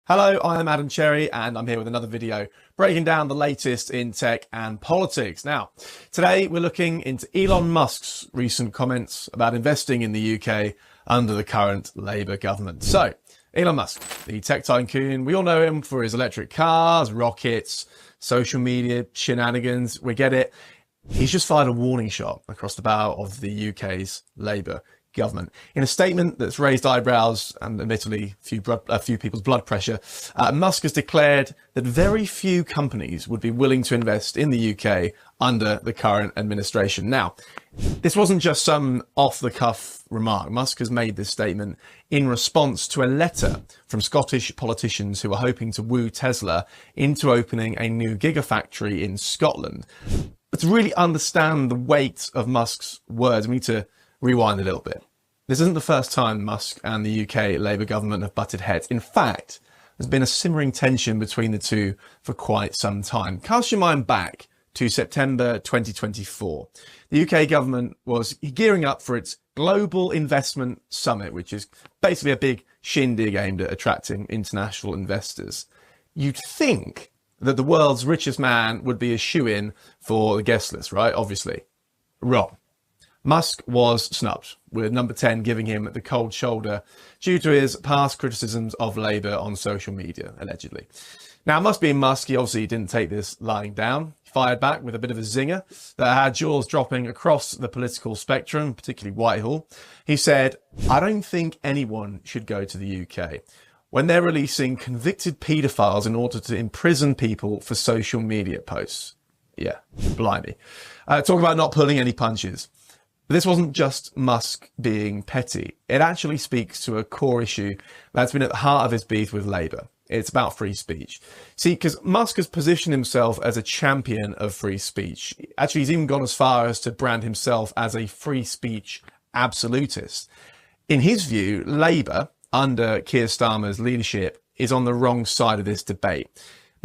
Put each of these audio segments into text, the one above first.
Hello, I'm Adam Cherry and I'm here with another video breaking down the latest in tech and politics. Now, today we're looking into Elon Musk's recent comments about investing in the UK under the current Labour government. So, Elon Musk, the tech tycoon, we all know him for his electric cars, rockets, social media shenanigans. We get it. He's just fired a warning shot across the bow of the UK's Labour government. In a statement that's raised eyebrows and admittedly a few people's blood pressure, Musk has declared that very few companies would be willing to invest in the UK under the current administration. Now, this wasn't just some off-the-cuff remark. Musk has made this statement in response to a letter from Scottish politicians who are hoping to woo Tesla into opening a new gigafactory in Scotland. But to really understand the weight of Musk's words, we need to rewind a little bit. This isn't the first time Musk and the UK Labour government have butted heads. In fact, there's been a simmering tension between the two for quite some time. Cast your mind back to September 2024. The UK government was gearing up for its Global Investment Summit, which is basically a big shindig aimed at attracting international investors. You'd think that the world's richest man would be a shoo-in for the guest list, right? Obviously. Wrong. Musk was snubbed, with number 10 giving him the cold shoulder due to his past criticisms of Labour on social media, allegedly. Now, Musk being Musk, he obviously didn't take this lying down. He fired back with a bit of a zinger that had jaws dropping across the political spectrum, particularly Whitehall. He said, "I don't think anyone should go to the UK when they're releasing convicted paedophiles in order to imprison people for social media posts." Yeah, blimey. Talk about not pulling any punches. But this wasn't just Musk being petty. It actually speaks to a core issue that's been at the heart of his beef with Labour. It's about free speech. See, because Musk has positioned himself as a champion of free speech. Actually, he's even gone as far as to brand himself as a free speech absolutist. In his view, Labour, under Keir Starmer's leadership, is on the wrong side of this debate.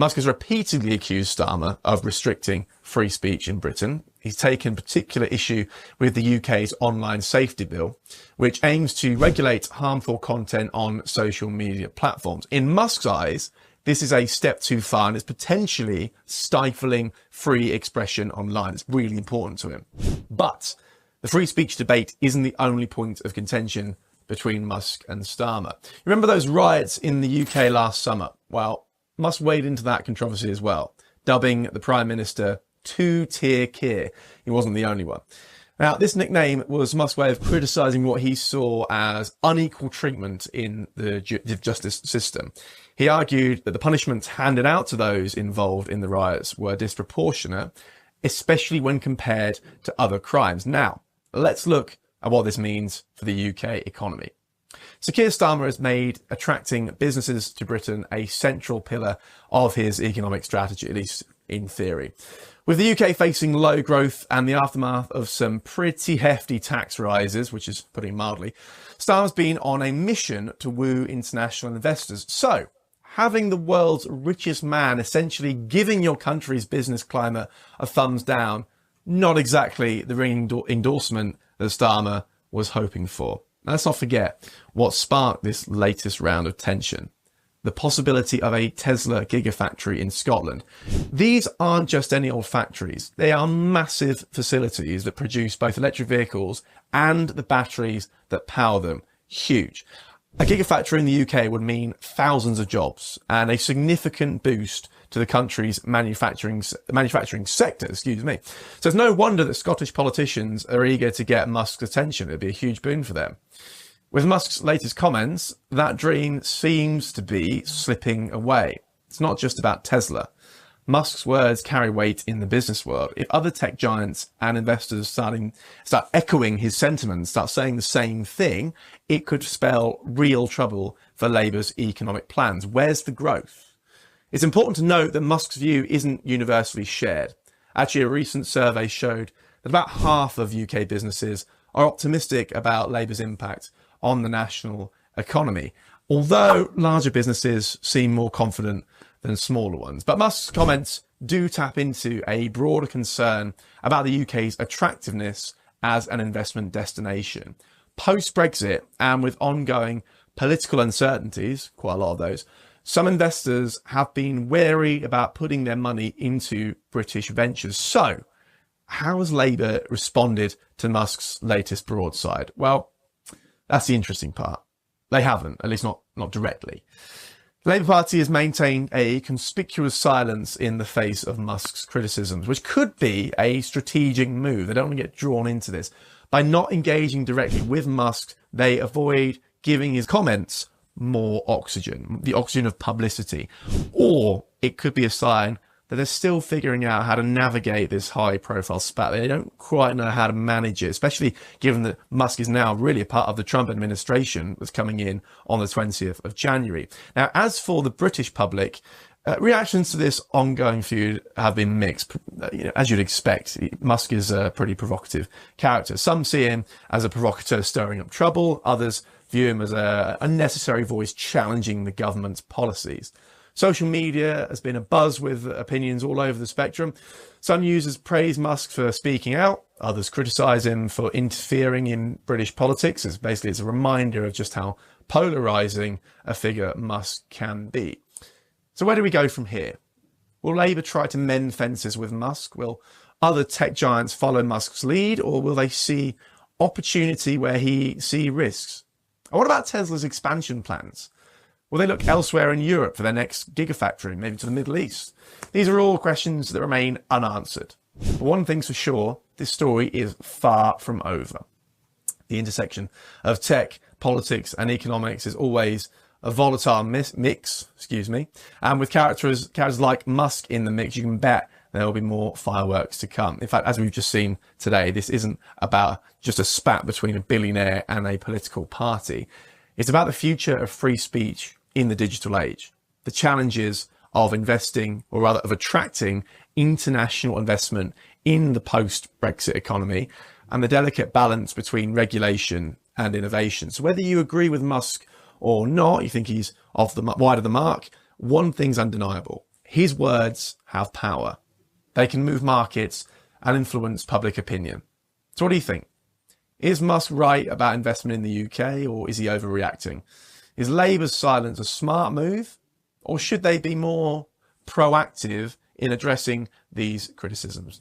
Musk has repeatedly accused Starmer of restricting free speech in Britain. He's taken particular issue with the UK's online safety bill, which aims to regulate harmful content on social media platforms. In Musk's eyes, this is a step too far and it's potentially stifling free expression online. It's really important to him. But the free speech debate isn't the only point of contention between Musk and Starmer. Remember those riots in the UK last summer? Well, Musk wade into that controversy as well, dubbing the Prime Minister Two-Tier Keir. He wasn't the only one. Now, this nickname was Musk's way of criticising what he saw as unequal treatment in the justice system. He argued that the punishments handed out to those involved in the riots were disproportionate, especially when compared to other crimes. Now, let's look at what this means for the UK economy. Sir Keir Starmer has made attracting businesses to Britain a central pillar of his economic strategy, at least in theory. With the UK facing low growth and the aftermath of some pretty hefty tax rises, which is putting it mildly, Starmer's been on a mission to woo international investors. So, having the world's richest man essentially giving your country's business climate a thumbs down, not exactly the ringing endorsement that Starmer was hoping for. Now, let's not forget what sparked this latest round of tension. The possibility of a Tesla gigafactory in Scotland. These aren't just any old factories. They are massive facilities that produce both electric vehicles and the batteries that power them. Huge. A gigafactory in the UK would mean thousands of jobs and a significant boost to the country's manufacturing sector, So it's no wonder that Scottish politicians are eager to get Musk's attention. It'd be a huge boon for them. With Musk's latest comments, that dream seems to be slipping away. It's not just about Tesla. Musk's words carry weight in the business world. If other tech giants and investors start echoing his sentiments, start saying the same thing, it could spell real trouble for Labour's economic plans. Where's the growth? It's important to note that Musk's view isn't universally shared. Actually, a recent survey showed that about half of UK businesses are optimistic about Labour's impact on the national economy, although larger businesses seem more confident than smaller ones. But Musk's comments do tap into a broader concern about the UK's attractiveness as an investment destination. Post-Brexit and with ongoing political uncertainties, quite a lot of those, some investors have been wary about putting their money into British ventures. So how has Labour responded to Musk's latest broadside? Well, that's the interesting part. They haven't, at least not directly. The Labour Party has maintained a conspicuous silence in the face of Musk's criticisms, which could be a strategic move. They don't want to get drawn into this. By not engaging directly with Musk, they avoid giving his comments more oxygen, the oxygen of publicity. Or it could be a sign that they're still figuring out how to navigate this high-profile spat. They don't quite know how to manage it, especially given that Musk is now really a part of the Trump administration that's coming in on the 20th of January. Now, as for the British public, reactions to this ongoing feud have been mixed. As you'd expect, Musk is a pretty provocative character. Some see him as a provocateur stirring up trouble. Others view him as a unnecessary voice challenging the government's policies. Social media has been abuzz with opinions all over the spectrum. Some users praise Musk for speaking out. Others criticise him for interfering in British politics. It's a reminder of just how polarising a figure Musk can be. So where do we go from here? Will Labour try to mend fences with Musk? Will other tech giants follow Musk's lead? Or will they see opportunity where he see risks? And what about Tesla's expansion plans? Will they look elsewhere in Europe for their next gigafactory, maybe to the Middle East? These are all questions that remain unanswered. But one thing's for sure, this story is far from over. The intersection of tech, politics and economics is always a volatile mix, and with characters like Musk in the mix, you can bet there will be more fireworks to come. In fact, as we've just seen today, this isn't about just a spat between a billionaire and a political party. It's about the future of free speech in the digital age, the challenges of investing, or rather of attracting international investment in the post-Brexit economy, and the delicate balance between regulation and innovation. So whether you agree with Musk or not, you think he's wide of the mark, one thing's undeniable. His words have power. They can move markets and influence public opinion. So what do you think? Is Musk right about investment in the UK, or is he overreacting? Is Labour's silence a smart move, or should they be more proactive in addressing these criticisms?